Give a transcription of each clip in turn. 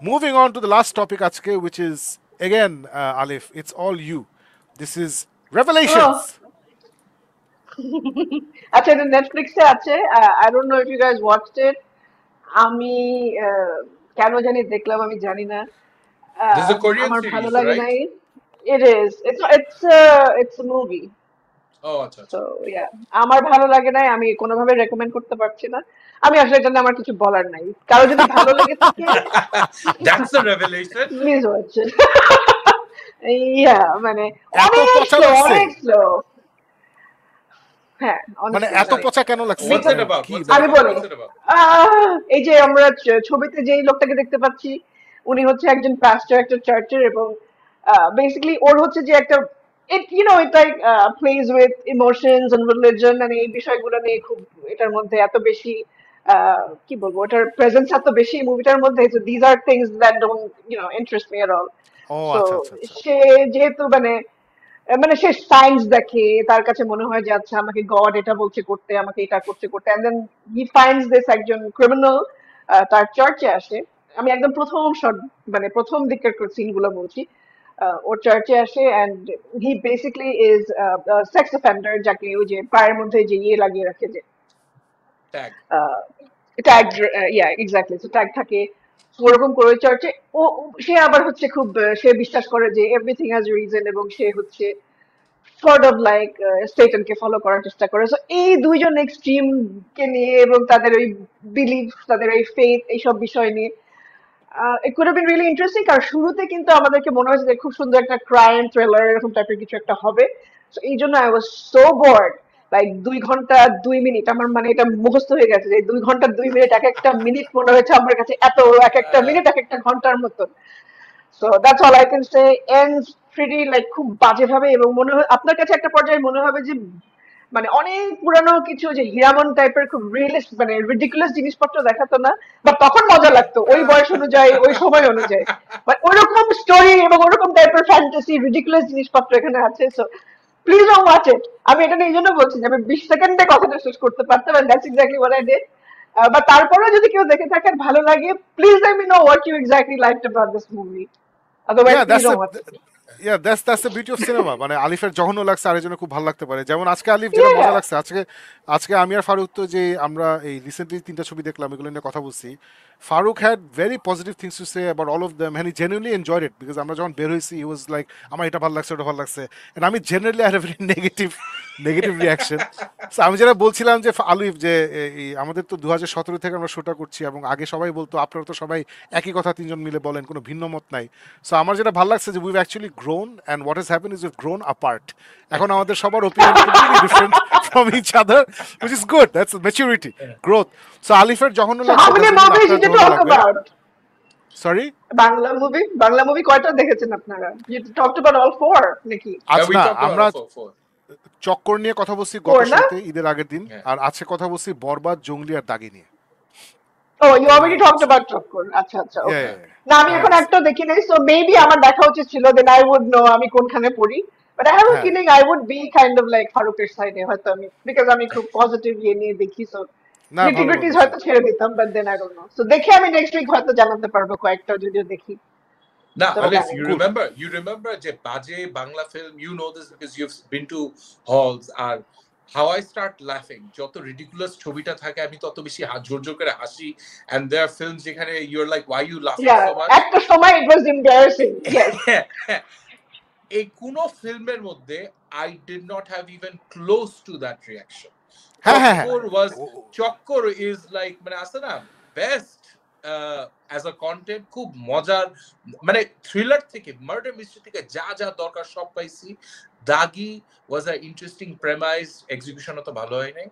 Moving on to the last topic আজকে, which is again Alif, it's all you. This is Revelations. Oh, আচ্ছা এটা নেটফ্লিক্সে আছে। I don't know if you guys watched it. আমি কেন জানি দেখলাম, আমি জানি না। This is a Korean আমার ভালো series, লাগে right? নাই। It is it's a movie. Oh, acha, so acha. ইয়া, আমার ভালো লাগে নাই, আমি কোনোভাবে রেকমেন্ড করতে পারছি না। আমি আসলে এটা নিয়ে আমার কিছু বলার নাই। কারো যদি ভালো লেগে থাকে That's the revelation. Please watch it. Yeah মানে এত অনেক পচা স্লো, লাগছে, অনেক স্লো। হ্যাঁ মানে অনেস্টলি এত পচা কেন লাগছে? What's it মানে about? কি What's it আমি about? বলি, What's it about? এই যে আমরা ছবিতে যেই লোকটাকে দেখতে পাচ্ছি, উনি হচ্ছে একজন পাস্টর একটা চার্চের, এবং বেসিক্যালি ওর হচ্ছে যে একটা এটা plays with emotions and religion, মানে এই বিষয়গুলো নিয়ে খুব এটার মধ্যে এত বেশি কি বলবো, ওটার প্রেজেন্স এত বেশি মুভিটার মধ্যে। These are things that don't interest me at all. Oh so আচ্ছা আচ্ছা আচ্ছা। সে যেহেতু মানে সে সায়েন্স দেখে, তার কাছে মনে হয় যে আচ্ছা আমাকে গড এটা বলছে করতে, আমাকে এটা করছে করতে, and then he finds this একজন ক্রিমিনাল তার চার্চে আসে। আমি একদম প্রথম শট, মানে প্রথম দিকের সিন গুলো বলছি। ওর চার্চে আসে and he basically is sex offender, যাকে ওই যে পায়ের মধ্যে যে ইয়ে লাগিয়ে রাখে, যে Tag. ট্যাগ, ইয়া এক্স্যাক্টলি, তো ট্যাগ থাকে। ওরকম করে চার্চে সে আবার হচ্ছে খুব সে বিশ্বাস করে যে এভরিথিং হ্যাজ রিজন, এবং সে হচ্ছে সর্ট অফ লাইক স্টেটনকে ফলো করার চেষ্টা করে। সো এই দুইজন এক্সট্রিম কে নিয়ে, এবং তাদের ওই বিলিফ, তাদের ওই ফেথ, এইসব বিষয় নিয়ে it could have been really interesting. কারণ শুরুতে কিন্তু আমাদেরকে মনে হয়েছে যে খুব সুন্দর একটা ক্রাইম থ্রিলার এরকম টাইপের কিছু একটা হবে। সো এই জন্য I was so board. Like 2 ঘন্টা 2 মিনিট আমার মানে এটা মুখস্থ হয়ে গেছে, যে 2 ঘন্টা 2 মিনিট, এক একটা মিনিট মনে হয়েছে আমার কাছে এত, এক একটা মিনিট এক একটা ঘন্টার মতন। So that's all I can say. Ends pretty like খুব বাজে ভাবে, এবং মনে হয় আপনার কাছে একটা পর্যায়ে মনে হবে যে মানে অনেক পুরানো কিছু, যে হিরামন টাইপের খুব রিয়েলিস্ট মানে রিডিকুলাস জিনিসপত্র দেখাতো না, বাট তখন মজা লাগতো ওই বয়স অনুযায়ী, ওই সময় অনুযায়ী। বাট ওইরকম স্টোরি এবং ওরকম টাইপের ফ্যান্টাসি রিডিকুলাস জিনিসপত্র এখানে আছে। So please don't watch it. আমি এটা নিয়ে এই জন্য বলছি যে আমি 20 সেকেন্ডে কথাটা শেষ করতে পারতাম, and that's exactly what I did. বা তারপরেও যদি কেউ দেখে থাকেন ভালো লাগে, please let me know what you exactly liked about this movie. Otherwise Yeah, please that's don't the watch it. that's the beauty of cinema. মানে আলিফের জঘন্য লাগছে আরেকজনের খুব ভালো লাগতে পারে। যেমন আজকে আলিফ যেটা মজা Yeah. লাগছে, আজকে আজকে আমি আর ফারুক তো যে আমরা এই রিসেন্টলি 3টা ছবি দেখলাম, এগুলো নিয়ে কথা বলছি। Farooq had very positive things to say about all of them, and he genuinely enjoyed it, because আমরা যখন বের হয়েছি হি ওয়াজ লাইক আমার এটা ভালো লাগছে, ওটা ভালো লাগছে, এন্ড আমি generally had a very negative reaction. So আমি যেটা বলছিলাম যে আলিফ, যে এই আমাদের তো 2017 থেকে আমরা শোটা করছি, এবং আগে সবাই বলতো আপনারা তো সবাই একই কথা তিনজন মিলে বলেন, কোনো ভিন্ন মত নাই। সো আমার যেটা ভালো লাগছে যে we've actually grown, and what has happen is we've grown apart. এখন আমাদের সবার opinion completely different from each other, which is good, that's maturity, growth. So আলিফের জঘন্য So লাগছে, how many doesn't mean movies আপনার did you জঘন্য talk লাগবে। about? Sorry, Bangla movie কয়টা দেখেছেন আপনারা? You talked about all four নাকি? আজ Yeah, we না, talked about আমরা four. চক্কর নিয়ে কথা বলছি গত Four না? শোতে, ঈদের আগের দিন, হ্যাঁ। আর আজকে কথা বলছি বরবাদ, জঙ্গলি আর দাগি নিয়ে। Oh, you already talked about চক্কর। আচ্ছা আচ্ছা, Yeah, okay. yeah, yeah. না আমি এখন একটা দেখি নাই, so maybe আমার দেখা উচিত ছিল, then I would know আমি কোনখানে পড়ি। But I have a হ্যাঁ, feeling I would be kind of like ফারুকের সাইডে হয়তো আমি, because আমি খুব পজিটিভ ইয়ে নিয়ে দেখি, so না ভালো nitty-gritties বলছো। হয়তো ছেড়ে দিতাম, but then I don't know. So দেখে আমি next week হয়তো জানাতে পারবো কয়েকটা যদিও দেখি। Now, So Alif, জানি। you remember যে বাজে Bangla film, you know this because you've been to halls, R how I start laughing, যত ridiculous ছবিটা থাকে আমি তত বেশি জোর জোর করে হাসি, and there are films যেখানে you're like why you laughing Yeah, so much. একটা সময় it was embarrassing. Yes. এই কোন ফিল্মের মধ্যে I did not have even close to that reaction. হ্যাঁ হ্যাঁ হ্যাঁ, চক্কর is like মানে আছে না best as a content, খুব মজার, মানে থ্রিলার থেকে মার্ডার মিস্ট্রি থেকে যা যা দরকার সব পাইছি। দাগি was an interesting premise, execution অত ভালো হয় নাই।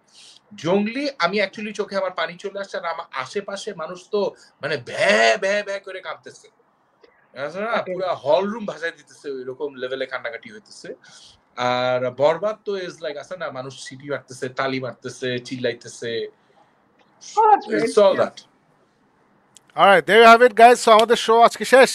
জঙ্গলি আমি অ্যাকচুয়ালি চোখে আমার পানি চলে আসছে, আর আমার আশেপাশে মানুষ তো মানে ভ্যা ভ্যা ভ্যা করে কাঁদতেছে, না পুরো হল রুম ভাসাই দিতেছে, ওইরকম লেভেলে কান্নাকাটি হইতেছে। আর বরবাদ তো ইজ লাইক আছে না, মানুষ সিটি মারতেছে, তালি মারতেছে, চিল্লাইতেছে, Oh, that's great. it's all Yeah. that. Alright, there you have it guys. So আমাদের শো আজকে শেষ।